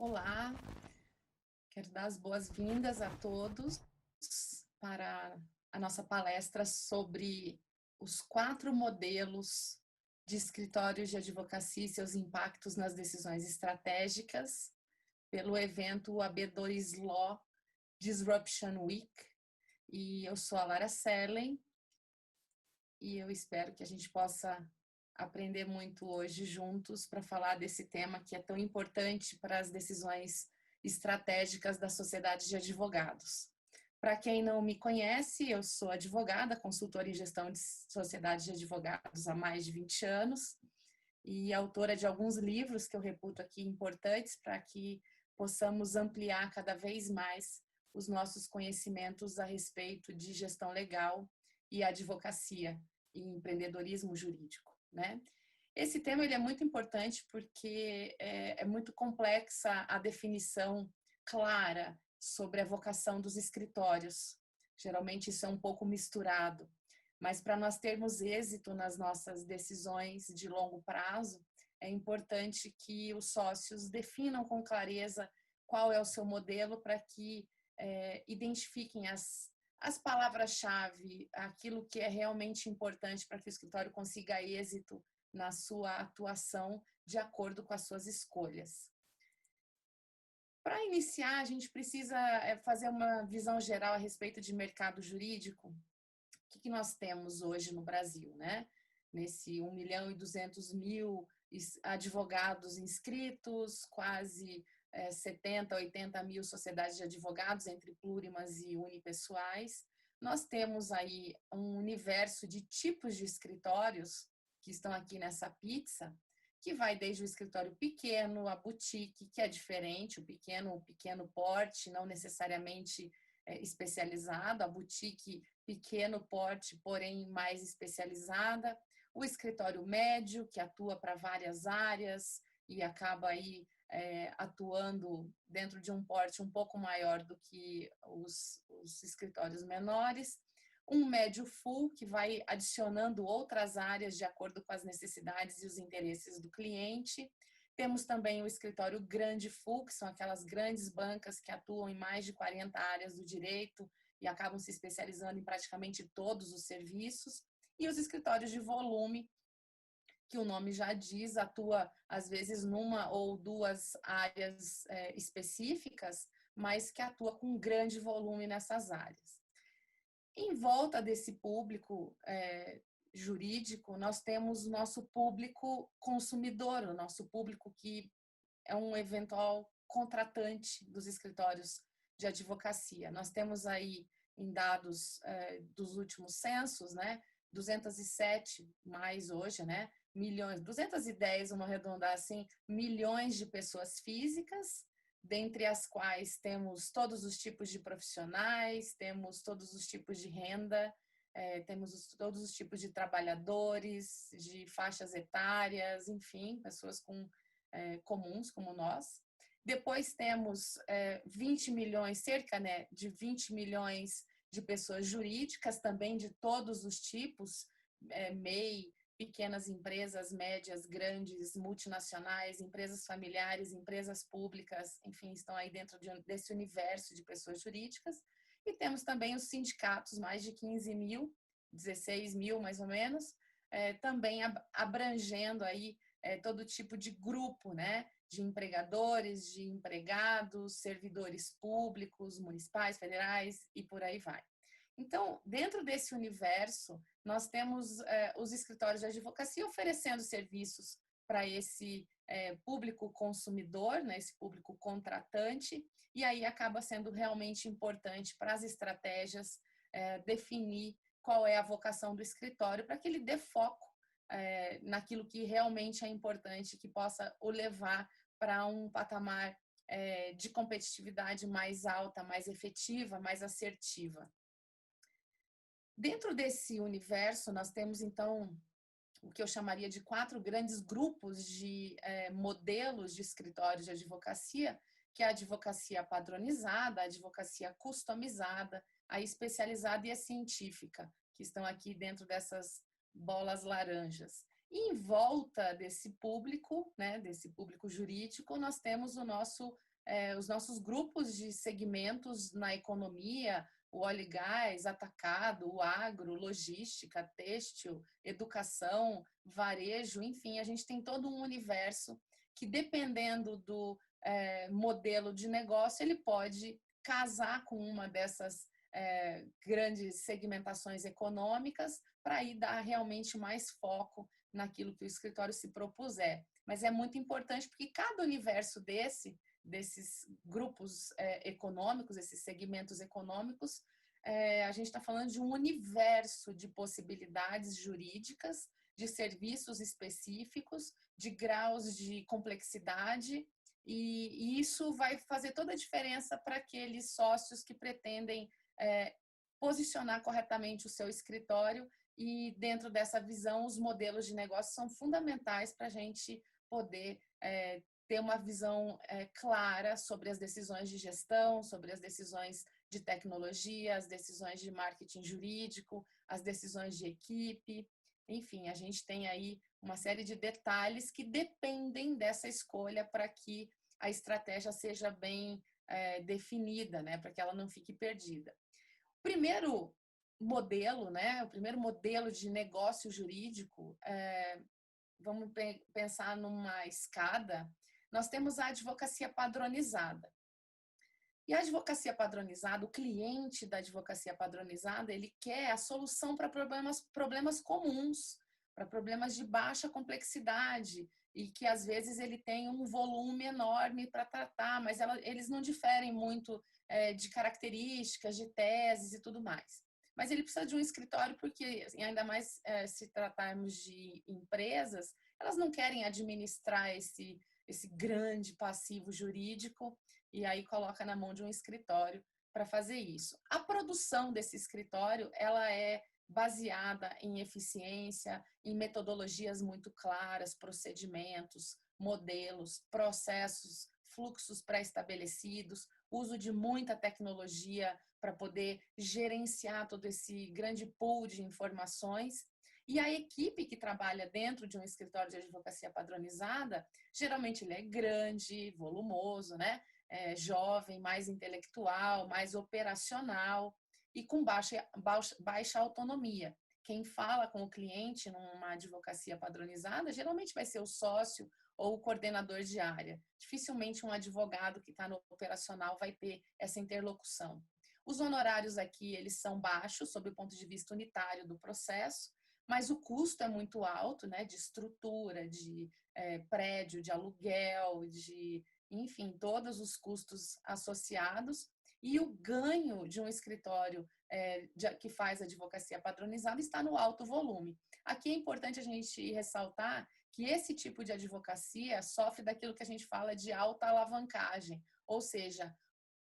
Olá, quero dar as boas-vindas a todos para a nossa palestra sobre os 4 modelos de escritórios de advocacia e seus impactos nas decisões estratégicas, pelo evento AB2 Law Disruption Week. E eu sou a Lara Serlen e eu espero que a gente possa aprender muito hoje juntos para falar desse tema que é tão importante para as decisões estratégicas da sociedade de advogados. Para quem não me conhece, eu sou advogada, consultora em gestão de sociedades de advogados há mais de 20 anos e autora de alguns livros que eu reputo aqui importantes para que possamos ampliar cada vez mais os nossos conhecimentos a respeito de gestão legal e advocacia e empreendedorismo jurídico, né? Esse tema ele é muito importante porque é muito complexa a definição clara sobre a vocação dos escritórios. Geralmente isso é um pouco misturado, mas para nós termos êxito nas nossas decisões de longo prazo, é importante que os sócios definam com clareza qual é o seu modelo para que identifiquem as palavras-chave, aquilo que é realmente importante para que o escritório consiga êxito na sua atuação de acordo com as suas escolhas. Para iniciar, a gente precisa fazer uma visão geral a respeito de mercado jurídico. O que nós temos hoje no Brasil, né? Nesse 1.200.000 advogados inscritos, quase 70, 80 mil sociedades de advogados, entre plurimas e unipessoais. Nós temos aí um universo de tipos de escritórios que estão aqui nessa pizza, que vai desde o escritório pequeno, a boutique, que é diferente, o pequeno porte, não necessariamente especializado, a boutique pequeno porte, porém mais especializada, o escritório médio, que atua para várias áreas e acaba aí atuando dentro de um porte um pouco maior do que os escritórios menores, um médio full, que vai adicionando outras áreas de acordo com as necessidades e os interesses do cliente. Temos também o escritório grande full, que são aquelas grandes bancas que atuam em mais de 40 áreas do direito e acabam se especializando em praticamente todos os serviços. E os escritórios de volume, que o nome já diz, atua às vezes numa ou duas áreas específicas, mas que atua com grande volume nessas áreas. Em volta desse público jurídico, nós temos o nosso público consumidor, o nosso público que é um eventual contratante dos escritórios de advocacia. Nós temos aí, em dados dos últimos censos, né, 207 mais hoje, né, milhões, 210, vamos arredondar assim, milhões de pessoas físicas, dentre as quais temos todos os tipos de profissionais, temos todos os tipos de renda, temos todos os tipos de trabalhadores, de faixas etárias, enfim, pessoas comuns como nós. Depois temos 20 milhões, cerca, né, de 20 milhões de pessoas jurídicas, também de todos os tipos, MEI, pequenas empresas, médias, grandes, multinacionais, empresas familiares, empresas públicas, enfim, estão aí dentro desse universo de pessoas jurídicas. E temos também os sindicatos, mais de 15 mil, 16 mil mais ou menos, também abrangendo aí todo tipo de grupo, né? De empregadores, de empregados, servidores públicos, municipais, federais e por aí vai. Então, dentro desse universo, nós temos os escritórios de advocacia oferecendo serviços para esse público consumidor, né, esse público contratante, e aí acaba sendo realmente importante para as estratégias definir qual é a vocação do escritório para que ele dê foco naquilo que realmente é importante, que possa o levar para um patamar de competitividade mais alta, mais efetiva, mais assertiva. Dentro desse universo, nós temos, então, o que eu chamaria de 4 grandes grupos de modelos de escritórios de advocacia, que é a advocacia padronizada, a advocacia customizada, a especializada e a científica, que estão aqui dentro dessas bolas laranjas. E em volta desse público, né, desse público jurídico, nós temos o nosso os nossos grupos de segmentos na economia, o óleo e gás, atacado, o agro, logística, têxtil, educação, varejo, enfim, a gente tem todo um universo que, dependendo do modelo de negócio, ele pode casar com uma dessas grandes segmentações econômicas para ir dar realmente mais foco naquilo que o escritório se propuser. Mas é muito importante porque cada universo desses grupos econômicos, esses segmentos econômicos, a gente está falando de um universo de possibilidades jurídicas, de serviços específicos, de graus de complexidade, e isso vai fazer toda a diferença para aqueles sócios que pretendem posicionar corretamente o seu escritório, e dentro dessa visão, os modelos de negócio são fundamentais para a gente poder ter uma visão clara sobre as decisões de gestão, sobre as decisões de tecnologia, as decisões de marketing jurídico, as decisões de equipe. Enfim, a gente tem aí uma série de detalhes que dependem dessa escolha para que a estratégia seja bem definida, né, para que ela não fique perdida. O primeiro modelo de negócio jurídico, vamos pensar numa escada, nós temos a advocacia padronizada. E a advocacia padronizada, o cliente da advocacia padronizada, ele quer a solução para problemas comuns, para problemas de baixa complexidade, e que às vezes ele tem um volume enorme para tratar, mas eles não diferem muito de características, de teses e tudo mais. Mas ele precisa de um escritório porque, assim, ainda mais se tratarmos de empresas, elas não querem administrar esse grande passivo jurídico, e aí coloca na mão de um escritório para fazer isso. A produção desse escritório, ela é baseada em eficiência, em metodologias muito claras, procedimentos, modelos, processos, fluxos pré-estabelecidos, uso de muita tecnologia para poder gerenciar todo esse grande pool de informações. E a equipe que trabalha dentro de um escritório de advocacia padronizada, geralmente ele é grande, volumoso, né? Jovem, mais intelectual, mais operacional e com baixa autonomia. Quem fala com o cliente numa advocacia padronizada geralmente vai ser o sócio ou o coordenador de área. Dificilmente um advogado que está no operacional vai ter essa interlocução. Os honorários aqui, eles são baixos sob o ponto de vista unitário do processo, mas o custo é muito alto, né, de estrutura, de prédio, de aluguel, enfim, todos os custos associados, e o ganho de um escritório que faz advocacia padronizada está no alto volume. Aqui é importante a gente ressaltar que esse tipo de advocacia sofre daquilo que a gente fala de alta alavancagem, ou seja,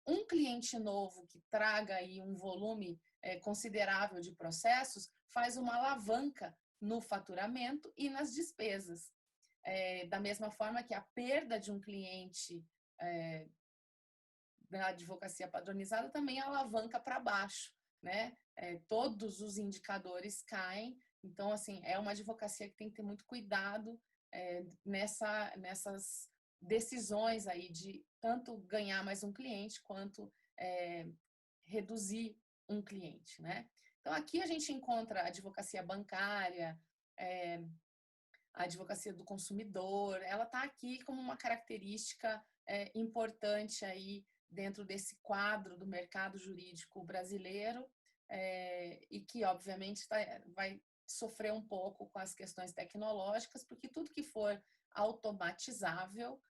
um cliente novo que traga aí um volume considerável de processos faz uma alavanca no faturamento e nas despesas. Da mesma forma que a perda de um cliente da advocacia padronizada também alavanca para baixo, né? Todos os indicadores caem, então, assim, é uma advocacia que tem que ter muito cuidado nessas decisões aí de tanto ganhar mais um cliente quanto reduzir um cliente, né? Então, aqui a gente encontra a advocacia bancária, a advocacia do consumidor, ela está aqui como uma característica importante aí dentro desse quadro do mercado jurídico brasileiro, e que, obviamente, vai sofrer um pouco com as questões tecnológicas, porque tudo que for automatizável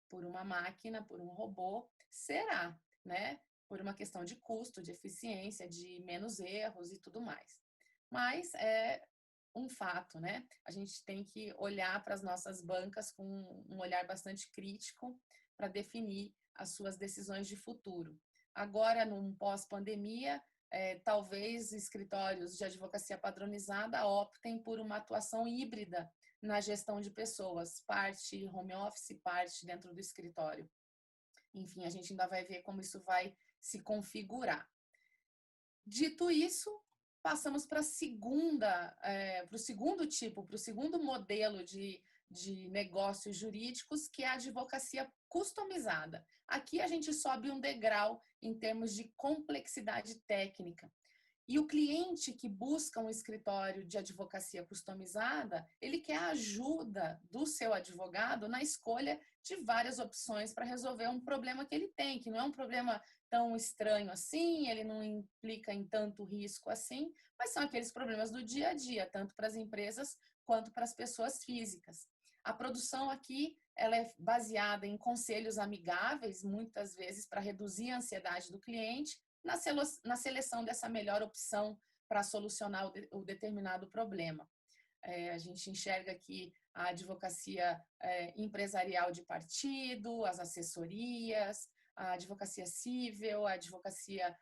por uma máquina, por um robô, será, né? Por uma questão de custo, de eficiência, de menos erros e tudo mais. Mas é um fato, né? A gente tem que olhar para as nossas bancas com um olhar bastante crítico para definir as suas decisões de futuro. Agora, num pós-pandemia, talvez escritórios de advocacia padronizada optem por uma atuação híbrida na gestão de pessoas, parte home office, parte dentro do escritório. Enfim, a gente ainda vai ver como isso vai se configurar. Dito isso, passamos para o segundo modelo de de negócios jurídicos, que é a advocacia customizada. Aqui a gente sobe um degrau em termos de complexidade técnica. E o cliente que busca um escritório de advocacia customizada, ele quer a ajuda do seu advogado na escolha de várias opções para resolver um problema que ele tem, que não é um problema tão estranho assim, ele não implica em tanto risco assim, mas são aqueles problemas do dia a dia, tanto para as empresas quanto para as pessoas físicas. A produção aqui ela é baseada em conselhos amigáveis, muitas vezes para reduzir a ansiedade do cliente, na seleção dessa melhor opção para solucionar o determinado problema. A gente enxerga aqui a advocacia empresarial de partido, as assessorias, a advocacia civil, a advocacia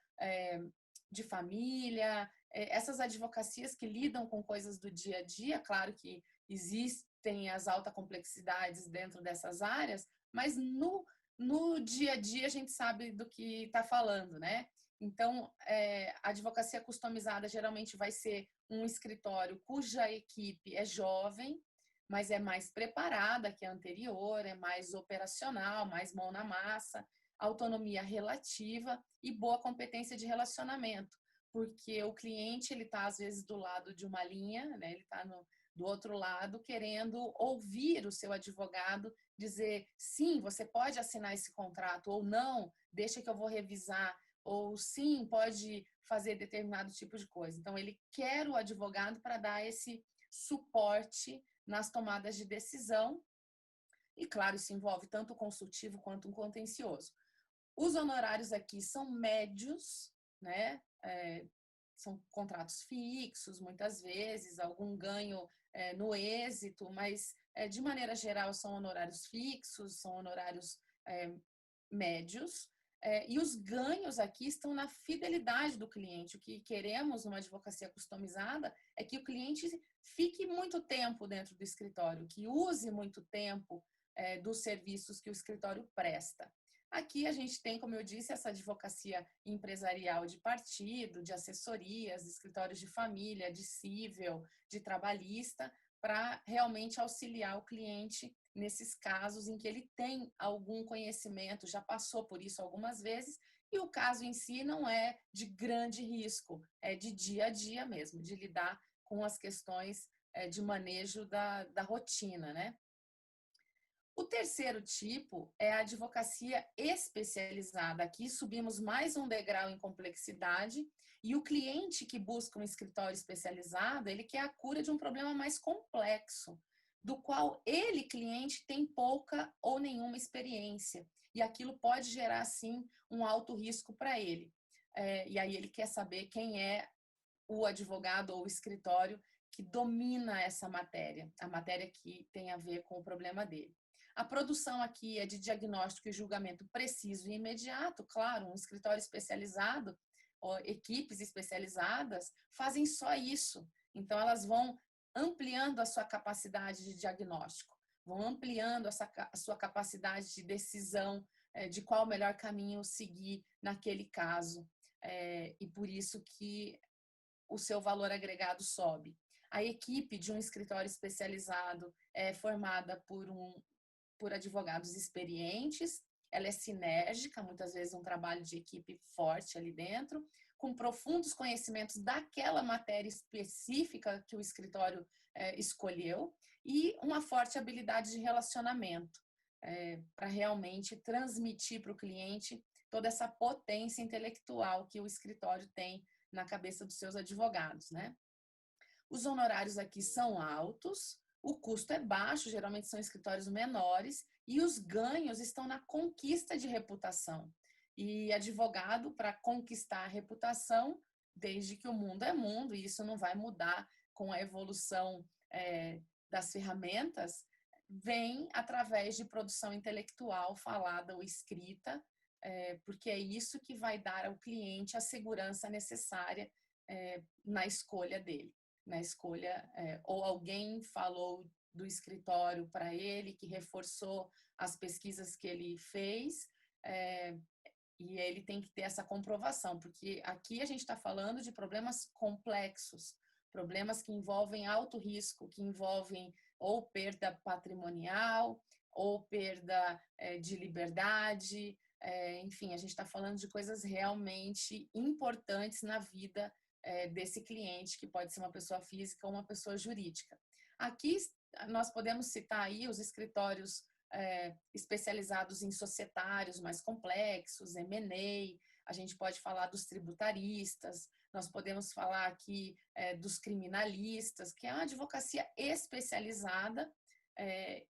de família, essas advocacias que lidam com coisas do dia a dia. Claro que existem as altas complexidades dentro dessas áreas, mas no dia a dia a gente sabe do que está falando, né? Então, a advocacia customizada geralmente vai ser um escritório cuja equipe é jovem, mas é mais preparada que a anterior, é mais operacional, mais mão na massa, autonomia relativa e boa competência de relacionamento, porque o cliente ele está às vezes do lado de uma linha, né? Ele está do outro lado querendo ouvir o seu advogado dizer sim, você pode assinar esse contrato ou não, deixa que eu vou revisar, ou sim, pode fazer determinado tipo de coisa. Então, ele quer o advogado para dar esse suporte nas tomadas de decisão. E, claro, isso envolve tanto o consultivo quanto o contencioso. Os honorários aqui são médios, né? São contratos fixos, muitas vezes, algum ganho no êxito, mas, de maneira geral, são honorários fixos, são honorários médios. E os ganhos aqui estão na fidelidade do cliente. O que queremos numa advocacia customizada é que o cliente fique muito tempo dentro do escritório, que use muito tempo dos serviços que o escritório presta. Aqui a gente tem, como eu disse, essa advocacia empresarial de partido, de assessorias, de escritórios de família, de civil, de trabalhista, para realmente auxiliar o cliente nesses casos em que ele tem algum conhecimento, já passou por isso algumas vezes, e o caso em si não é de grande risco, é de dia a dia mesmo, de lidar com as questões de manejo da rotina, né? O terceiro tipo é a advocacia especializada. Aqui subimos mais um degrau em complexidade e o cliente que busca um escritório especializado, ele quer a cura de um problema mais complexo, do qual ele, cliente, tem pouca ou nenhuma experiência. E aquilo pode gerar, sim, um alto risco para ele. E aí ele quer saber quem é o advogado ou o escritório que domina essa matéria, a matéria que tem a ver com o problema dele. A produção aqui é de diagnóstico e julgamento preciso e imediato, claro, um escritório especializado, equipes especializadas fazem só isso. Então, elas vão ampliando a sua capacidade de diagnóstico, vão ampliando a sua capacidade de decisão de qual o melhor caminho seguir naquele caso. E por isso que o seu valor agregado sobe. A equipe de um escritório especializado é formada por advogados experientes, ela é sinérgica, muitas vezes um trabalho de equipe forte ali dentro, com profundos conhecimentos daquela matéria específica que o escritório escolheu e uma forte habilidade de relacionamento para realmente transmitir para o cliente toda essa potência intelectual que o escritório tem na cabeça dos seus advogados, né? Os honorários aqui são altos, o custo é baixo, geralmente são escritórios menores, e os ganhos estão na conquista de reputação. E advogado, para conquistar a reputação, desde que o mundo é mundo, e isso não vai mudar com a evolução das ferramentas, vem através de produção intelectual falada ou escrita, porque é isso que vai dar ao cliente a segurança necessária na escolha dele. Na escolha, ou alguém falou do escritório para ele, que reforçou as pesquisas que ele fez, e ele tem que ter essa comprovação, porque aqui a gente está falando de problemas complexos, problemas que envolvem alto risco, que envolvem ou perda patrimonial, ou perda de liberdade, enfim, a gente está falando de coisas realmente importantes na vida desse cliente, que pode ser uma pessoa física ou uma pessoa jurídica. Aqui nós podemos citar aí os escritórios especializados em societários mais complexos, M&A, a gente pode falar dos tributaristas, nós podemos falar aqui dos criminalistas, que é uma advocacia especializada,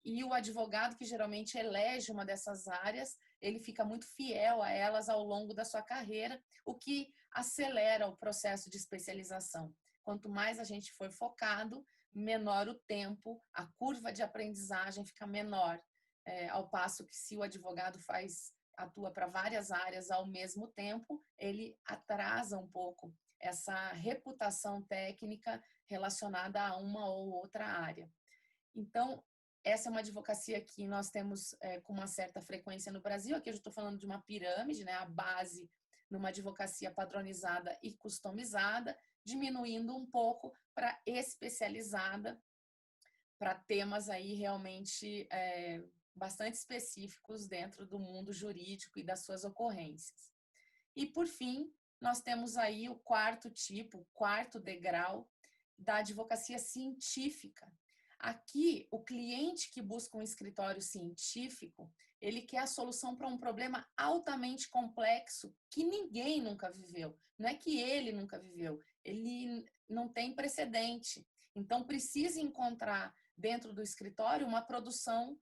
e o advogado que geralmente elege uma dessas áreas, ele fica muito fiel a elas ao longo da sua carreira, o que acelera o processo de especialização. Quanto mais a gente for focado, menor o tempo, a curva de aprendizagem fica menor. Ao passo que se o advogado atua para várias áreas ao mesmo tempo, ele atrasa um pouco essa reputação técnica relacionada a uma ou outra área. Então, essa é uma advocacia que nós temos com uma certa frequência no Brasil. Aqui eu estou falando de uma pirâmide, né? A base numa advocacia padronizada e customizada, diminuindo um pouco para especializada, para temas aí realmente bastante específicos dentro do mundo jurídico e das suas ocorrências. E, por fim, nós temos aí o quarto tipo, o quarto degrau da advocacia científica. Aqui, o cliente que busca um escritório científico, ele quer a solução para um problema altamente complexo que ninguém nunca viveu. Não é que ele nunca viveu, ele não tem precedente. Então, precisa encontrar dentro do escritório uma produção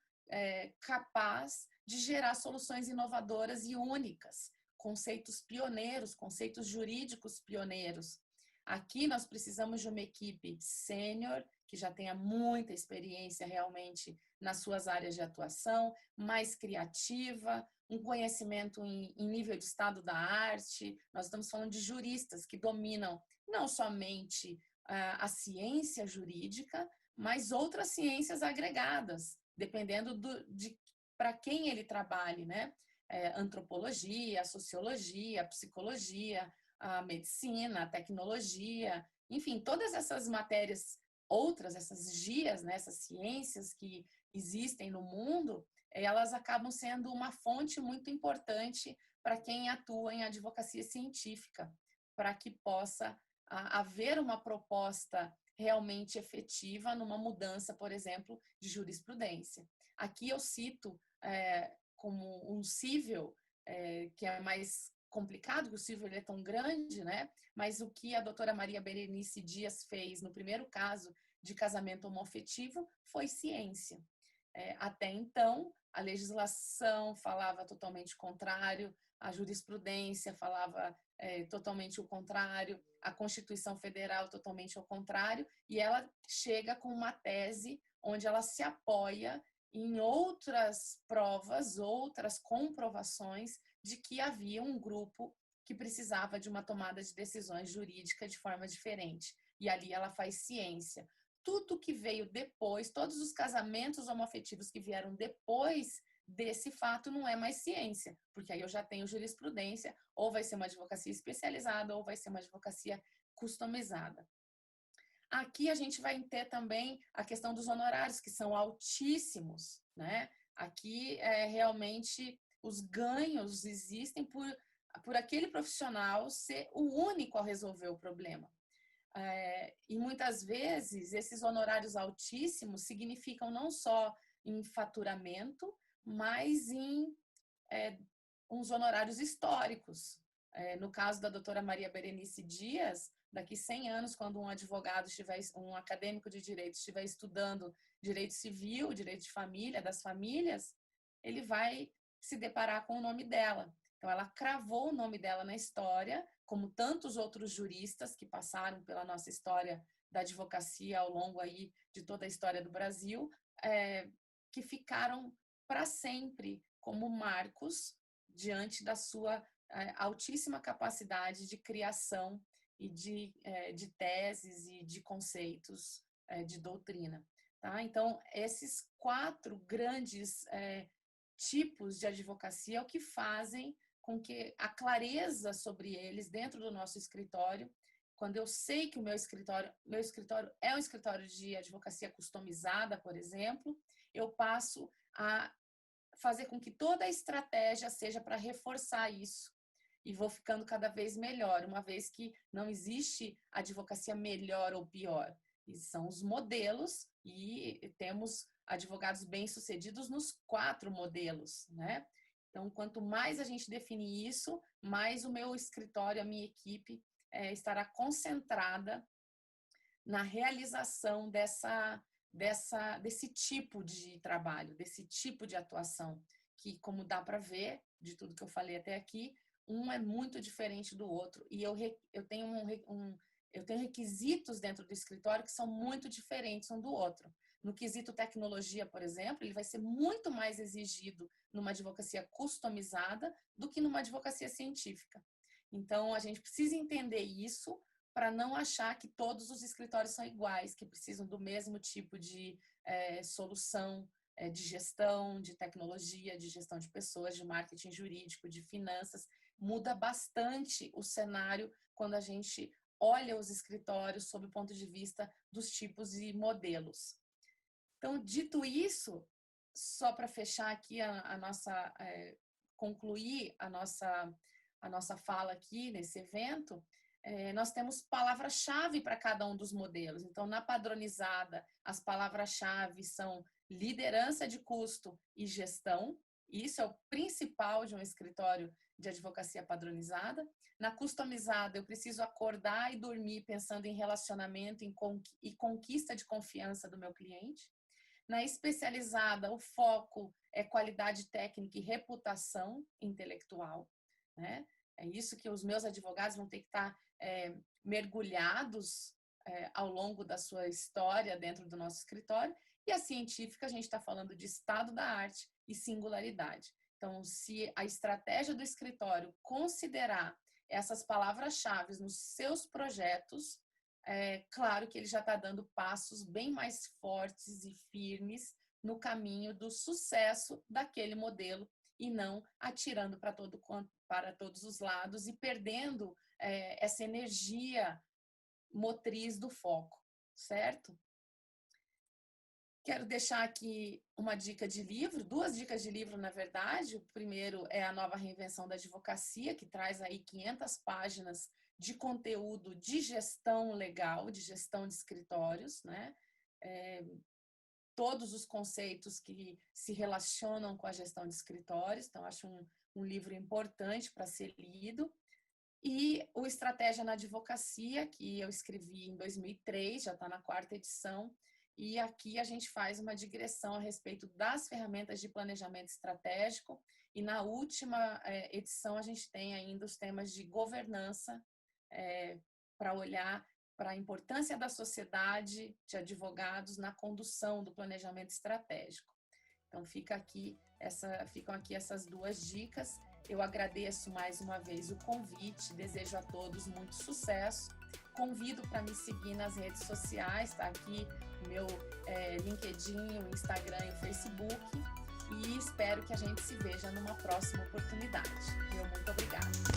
capaz de gerar soluções inovadoras e únicas, conceitos pioneiros, conceitos jurídicos pioneiros. Aqui nós precisamos de uma equipe sênior, que já tenha muita experiência realmente nas suas áreas de atuação, mais criativa, um conhecimento em nível de estado da arte. Nós estamos falando de juristas que dominam não somente a ciência jurídica, mas outras ciências agregadas, dependendo de para quem ele trabalhe, né? Antropologia, sociologia, psicologia, a medicina, a tecnologia, enfim, todas essas matérias outras, essas GIAs, né, essas ciências que existem no mundo, elas acabam sendo uma fonte muito importante para quem atua em advocacia científica, para que possa haver uma proposta realmente efetiva numa mudança, por exemplo, de jurisprudência. Aqui eu cito como um cível, que é mais complicado, que o cível ele é tão grande, né? Mas o que a doutora Maria Berenice Dias fez no primeiro caso de casamento homoafetivo foi ciência. Até então, a legislação falava totalmente o contrário, a jurisprudência falava totalmente o contrário, a Constituição Federal totalmente ao contrário, e ela chega com uma tese onde ela se apoia em outras provas, outras comprovações de que havia um grupo que precisava de uma tomada de decisões jurídica de forma diferente. E ali ela faz ciência. Tudo que veio depois, todos os casamentos homoafetivos que vieram depois desse fato não é mais ciência, porque aí eu já tenho jurisprudência, ou vai ser uma advocacia especializada, ou vai ser uma advocacia customizada. Aqui a gente vai ter também a questão dos honorários, que são altíssimos, né? Aqui realmente os ganhos existem por aquele profissional ser o único a resolver o problema. E muitas vezes esses honorários altíssimos significam não só em faturamento, mas em uns honorários históricos. No caso da doutora Maria Berenice Dias, daqui 100 anos, quando um advogado um acadêmico de direito estiver estudando direito civil, direito de família, das famílias, ele vai se deparar com o nome dela. Então, ela cravou o nome dela na história, como tantos outros juristas que passaram pela nossa história da advocacia ao longo aí de toda a história do Brasil, que ficaram para sempre como marcos diante da sua altíssima capacidade de criação e de teses e de conceitos de doutrina. Tá? Então, esses 4 grandes tipos de advocacia é o que fazem com que a clareza sobre eles dentro do nosso escritório quando eu sei que o meu escritório é um escritório de advocacia customizada, por exemplo, eu passo a fazer com que toda a estratégia seja para reforçar isso. E vou ficando cada vez melhor, uma vez que não existe advocacia melhor ou pior. E são os modelos, e temos advogados bem-sucedidos nos 4 modelos, né? Então, quanto mais a gente definir isso, mais o meu escritório, a minha equipe, estará concentrada na realização desse tipo de trabalho, desse tipo de atuação, que, como dá para ver, de tudo que eu falei até aqui, um é muito diferente do outro. E eu tenho eu tenho requisitos dentro do escritório que são muito diferentes um do outro. No quesito tecnologia, por exemplo, ele vai ser muito mais exigido numa advocacia customizada do que numa advocacia científica. Então, a gente precisa entender isso para não achar que todos os escritórios são iguais, que precisam do mesmo tipo de solução de gestão, de tecnologia, de gestão de pessoas, de marketing jurídico, de finanças. Muda bastante o cenário quando a gente olha os escritórios sob o ponto de vista dos tipos e modelos. Então, dito isso, só para fechar aqui concluir a nossa fala aqui nesse evento, nós temos palavra-chave para cada um dos modelos. Então, na padronizada, as palavras-chave são liderança de custo e gestão. Isso é o principal de um escritório de advocacia padronizada. Na customizada, eu preciso acordar e dormir pensando em relacionamento e conquista de confiança do meu cliente. Na especializada, o foco é qualidade técnica e reputação intelectual, né? É isso que os meus advogados vão ter que estar mergulhados ao longo da sua história dentro do nosso escritório. E a científica, a gente está falando de estado da arte e singularidade. Então, se a estratégia do escritório considerar essas palavras-chave nos seus projetos, claro que ele já está dando passos bem mais fortes e firmes no caminho do sucesso daquele modelo e não atirando para todos os lados e perdendo essa energia motriz do foco, certo? Quero deixar aqui uma dica de livro, 2 dicas de livro, na verdade. O primeiro é A Nova Reinvenção da Advocacia, que traz aí 500 páginas de conteúdo de gestão legal, de gestão de escritórios, né? Todos os conceitos que se relacionam com a gestão de escritórios. Então, acho um livro importante para ser lido. E o Estratégia na Advocacia, que eu escrevi em 2003, já está na 4ª edição. E aqui a gente faz uma digressão a respeito das ferramentas de planejamento estratégico. E na última edição a gente tem ainda os temas de governança, para olhar para a importância da sociedade de advogados na condução do planejamento estratégico. Então ficam aqui essas 2 dicas. Eu agradeço mais uma vez o convite, desejo a todos muito sucesso. Convido para me seguir nas redes sociais, está aqui o meu LinkedIn, o Instagram e o Facebook. E espero que a gente se veja numa próxima oportunidade. Muito obrigada.